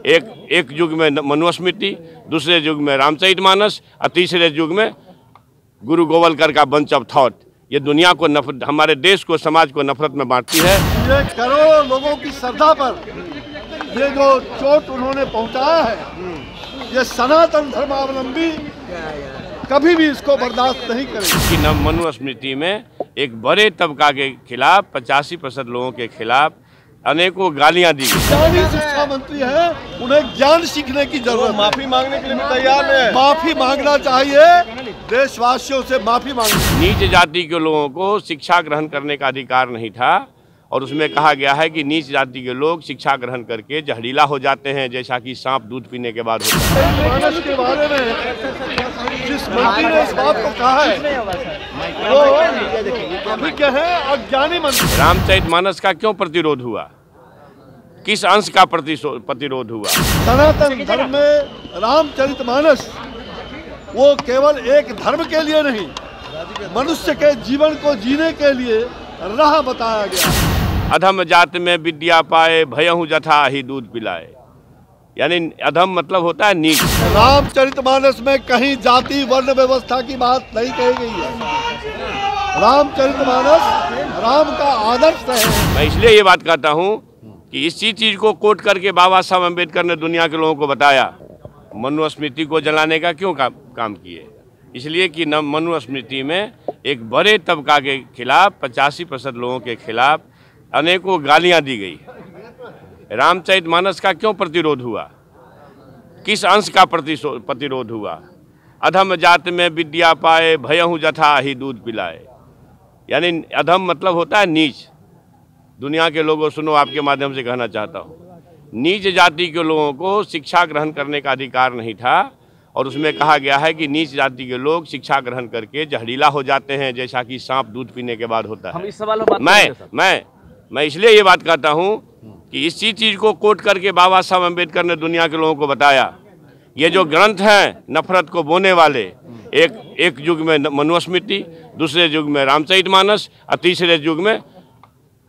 एक युग में मनुस्मृति, दूसरे युग में रामचरितमानस और तीसरे युग में गुरु गोवलकर का बंच ऑफ थॉट। ये दुनिया को नफरत, हमारे देश को, समाज को नफरत में बांटती है। ये करोड़ों लोगों की श्रद्धा पर ये जो चोट उन्होंने पहुंचाया है, ये सनातन धर्मावलंबी कभी भी इसको बर्दाश्त नहीं करेंगे। कि मनुस्मृति में एक बड़े तबका के खिलाफ 85% लोगों के खिलाफ अनेकों गालियां दी गई। ज्ञानी शिक्षा मंत्री है, उन्हें ज्ञान सीखने की जरूरत है। माफी मांगने के लिए भी तैयार है। माफी मांगना चाहिए, देशवासियों से माफी मांगनी। नीच जाति के लोगों को शिक्षा ग्रहण करने का अधिकार नहीं था और उसमें कहा गया है कि नीच जाति के लोग शिक्षा ग्रहण करके जहरीला हो जाते हैं, जैसा कि सांप दूध पीने के बाद होता है। मानस के बारे में जिस मंत्री ने इस बात को कहा है वो अभी क्या है, अज्ञानी मंत्री। रामचरितमानस का क्यों प्रतिरोध हुआ, किस अंश का प्रतिरोध हुआ? सनातन धर्म में रामचरितमानस वो केवल एक धर्म के लिए नहीं, मनुष्य के जीवन को जीने के लिए राह बताया गया। अधम जात में विद्या पाए, भयहु जथा ही दूध पिलाए। यानी अधम मतलब होता है नीच। रामचरितमानस में कहीं जाति वर्ण व्यवस्था की बात नहीं कही गई है। रामचरितमानस राम का आदर्श है। मैं इसलिए ये बात कहता हूँ कि इसी चीज को कोट करके बाबा साहब अम्बेडकर ने दुनिया के लोगों को बताया। मनुस्मृति को जलाने का क्यों काम किए? इसलिए कि मनुस्मृति में एक बड़े तबका के खिलाफ 85% लोगों के खिलाफ अनेकों गालियां दी गई। रामचरितमानस का क्यों प्रतिरोध हुआ, किस अंश का प्रतिरोध हुआ? अधम जात में विद्या पाए, भयहु जथा ही दूध पिलाए। यानी अधम मतलब होता है नीच। दुनिया के लोगों सुनो, आपके माध्यम से कहना चाहता हूँ, नीच जाति के लोगों को शिक्षा ग्रहण करने का अधिकार नहीं था और उसमें कहा गया है कि नीच जाति के लोग शिक्षा ग्रहण करके जहरीला हो जाते हैं, जैसा कि सांप दूध पीने के बाद होता है। हम इस सवाल पर मैं इसलिए ये बात कहता हूँ कि इसी चीज को कोट करके बाबा साहब अम्बेडकर ने दुनिया के लोगों को बताया। ये जो ग्रंथ हैं नफरत को बोने वाले, एक युग में मनुस्मृति, दूसरे युग में रामचरितमानस और तीसरे युग में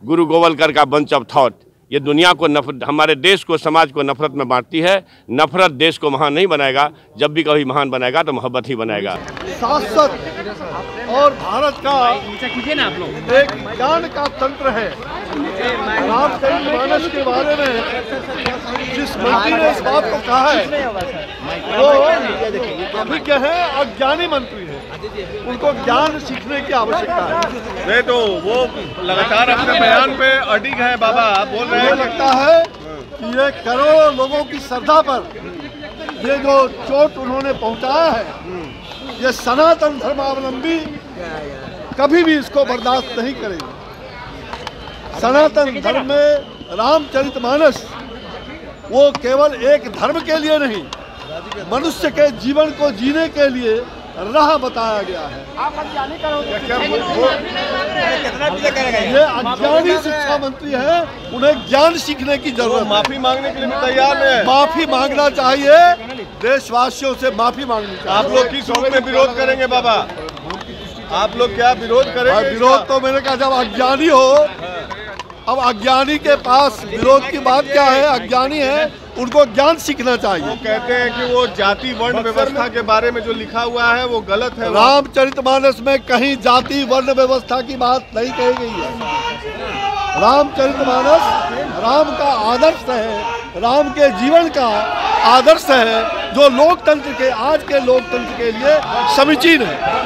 गुरु गोवलकर का बंच ऑफ थॉट। ये दुनिया को नफरत, हमारे देश को, समाज को नफरत में बांटती है। नफरत देश को महान नहीं बनाएगा, जब भी कभी महान बनाएगा तो मोहब्बत ही बनाएगा। शासक और भारत का एक ज्ञान का तंत्र है। रामचरितमानस के बारे में जिस मंत्री ने इस बात को कहा है वो अभी क्या है, अज्ञानी मंत्री है, उनको ज्ञान सीखने की आवश्यकता है। नहीं तो वो लगातार अपने बयान पे अडिग है बाबा, बोल रहे हैं। लगता है कि ये करोड़ों लोगों की श्रद्धा पर ये जो चोट उन्होंने पहुंचाया है, ये सनातन धर्मावलंबी कभी भी इसको बर्दाश्त नहीं करेंगे। सनातन धर्म में रामचरितमानस वो केवल एक धर्म के लिए नहीं, मनुष्य के जीवन को जीने के लिए राह बताया गया है। ये अज्ञानी शिक्षा मंत्री है, उन्हें ज्ञान सीखने की जरूरत है। माफी मांगने के लिए भी तैयार है। माफी मांगना चाहिए, देशवासियों से माफी मांगनी चाहिए। आप लोग किस रूप में विरोध करेंगे बाबा? आप लोग क्या विरोध करेंगे? विरोध तो मैंने कहा जब अज्ञानी हो, अब अज्ञानी के पास विरोध की बात क्या है? अज्ञानी है, उनको ज्ञान सीखना चाहिए। वो कहते हैं कि वो जाति वर्ण व्यवस्था के बारे में जो लिखा हुआ है वो गलत है। रामचरितमानस में कहीं जाति वर्ण व्यवस्था की बात नहीं कही गई है। रामचरितमानस राम का आदर्श है, राम के जीवन का आदर्श है, जो लोकतंत्र के, आज के लोकतंत्र के लिए समीचीन है।